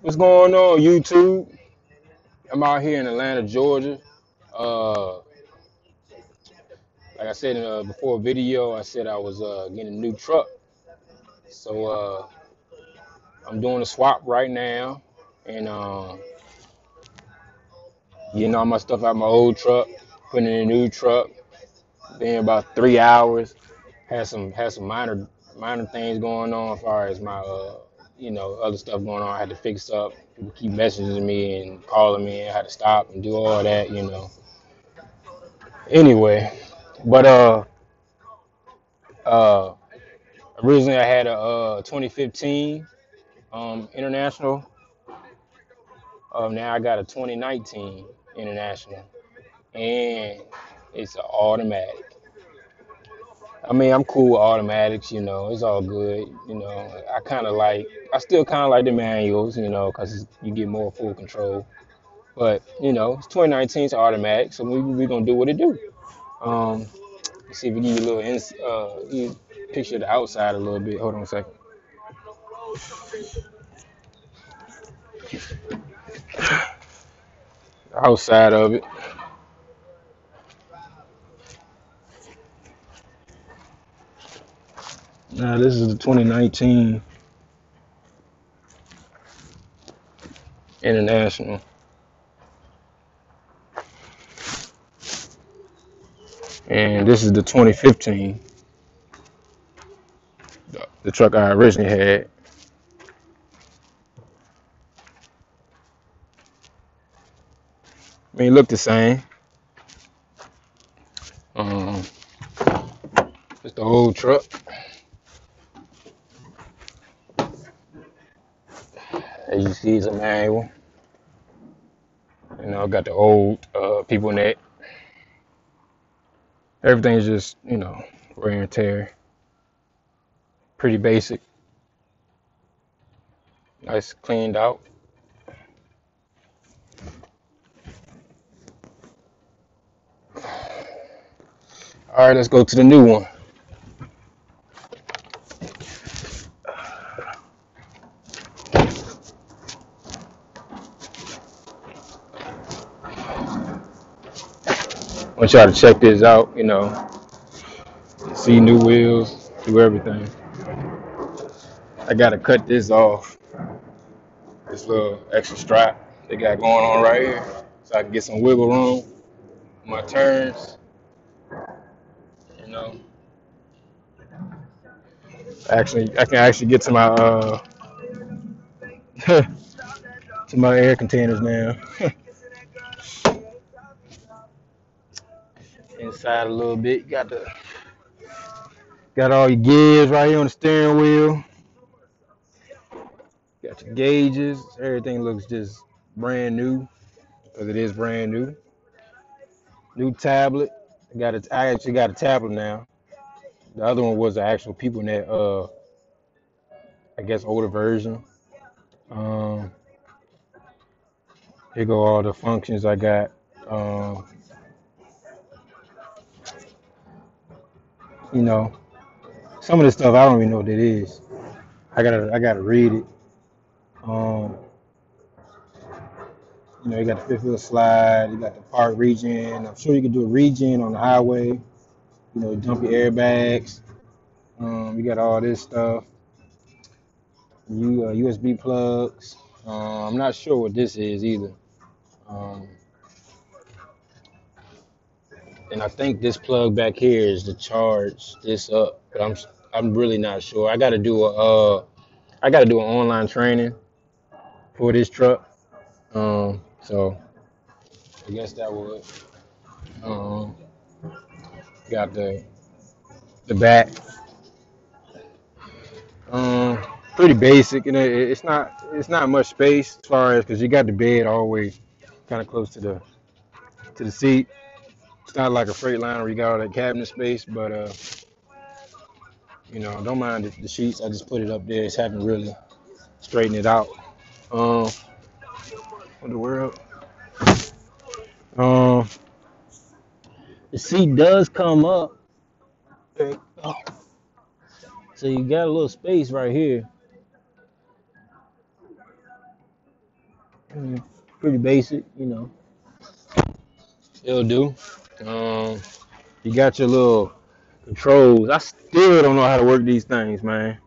What's going on, YouTube? I'm out here in Atlanta, Georgia. Uh, like I said in before video, I said I was getting a new truck. So I'm doing a swap right now, and getting all my stuff out my old truck, putting in a new truck. Been about 3 hours. Had some minor things going on as far as my other stuff going on. I had to fix up. People keep messaging me and calling me. I had to stop and do all that. Anyway, but uh, originally I had a 2015 international. Now I got a 2019 international, and it's an automatic. I mean, I'm cool with automatics. It's all good. I still kind of like the manuals, because you get more full control. But it's 2019, it's automatic, so we gonna do what it do. Um, let's see if we give you a little picture of the outside a little bit. Hold on a second. The outside of it. Now this is the 2019 International, and this is the 2015, the truck I originally had. I mean, it looked the same. Um, it's the old truck. As you see, it's a manual. Got the old people net. Everything's just wear and tear. Pretty basic. Nice, cleaned out. All right, let's go to the new one. I want y'all to check this out. See new wheels, do everything. I gotta cut this off. This little extra strap they got going on right here, so I can get some wiggle room on my turns. You know, I can actually get to my to my air containers now. Inside a little bit, got all your gears right here on the steering wheel. Got your gauges. Everything looks just brand new because it is brand new. New tablet. I actually got a tablet now. The other one was the actual PeopleNet, I guess older version. Um, Here go all the functions I got. Um, you know, some of this stuff I don't even know what it is. I gotta read it. Um, you got the fifth wheel slide. You got the park regen. I'm sure you can do a regen on the highway. Dump your airbags. You got all this stuff. USB plugs. I'm not sure what this is either. Um, and I think this plug back here is to charge this up, but I'm really not sure. I gotta do an online training for this truck. So I guess that would. Um, got the back. Um, Pretty basic, it's not much space as far as because you got the bed always kind of close to the seat. It's not like a Freightliner where you got all that cabinet space, but don't mind the sheets. I just put it up there. Just haven't really straightened it out. Um, what the world? Um, the seat does come up. Oh, so you got a little space right here. Mm, pretty basic, you know. It'll do. Um, you got your little controls. I still don't know how to work these things, man.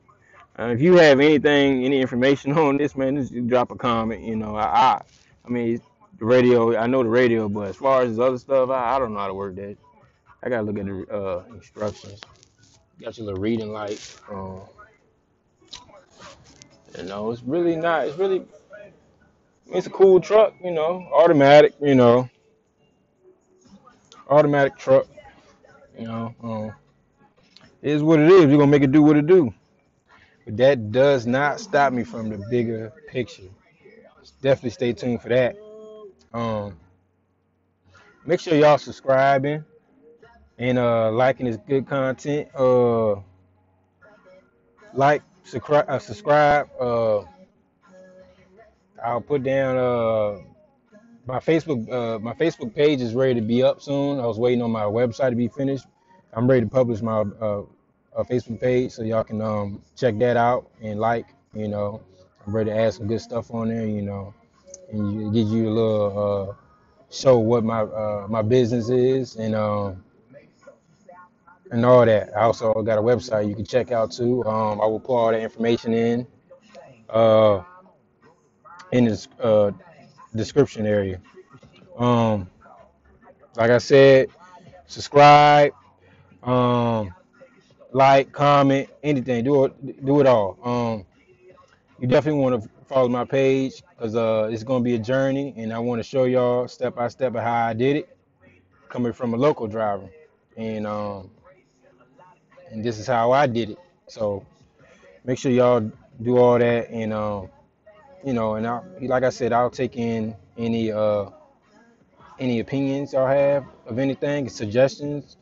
If you have anything, any information on this, man, just drop a comment. You know, I mean, the radio. I know the radio, but as far as the other stuff, I don't know how to work that. I gotta look at the instructions. Got your little reading light. You know, it's really not. It's really. It's a cool truck. You know, automatic. You know, automatic truck. You know, it is what it is. We're gonna make it do what it do. But that does not stop me from the bigger picture. Definitely stay tuned for that. Um, make sure y'all subscribing and liking this good content. Like, subscribe. I'll put down my Facebook. My Facebook page is ready to be up soon. I was waiting on my website to be finished. I'm ready to publish my Facebook page, so y'all can check that out and like. You know, I'm ready to add some good stuff on there. You know, and give you a little show what my business is and all that. I also got a website you can check out too. I will put all the information uh, in the description area. Um, like I said, subscribe, um, like, comment, anything. Do it all. You definitely want to follow my page because it's gonna be a journey, and I want to show y'all step by step of how I did it, coming from a local driver, and and this is how I did it. So make sure y'all do all that, and you know, and like I said, I'll take in any opinions y'all have of anything, suggestions.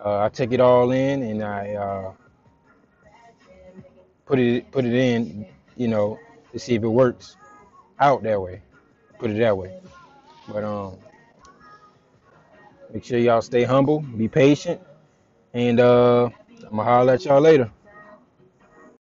I take it all in and I put it in, you know, to see if it works out that way. Put it that way. But make sure y'all stay humble, be patient, and I'm gonna holler at y'all later.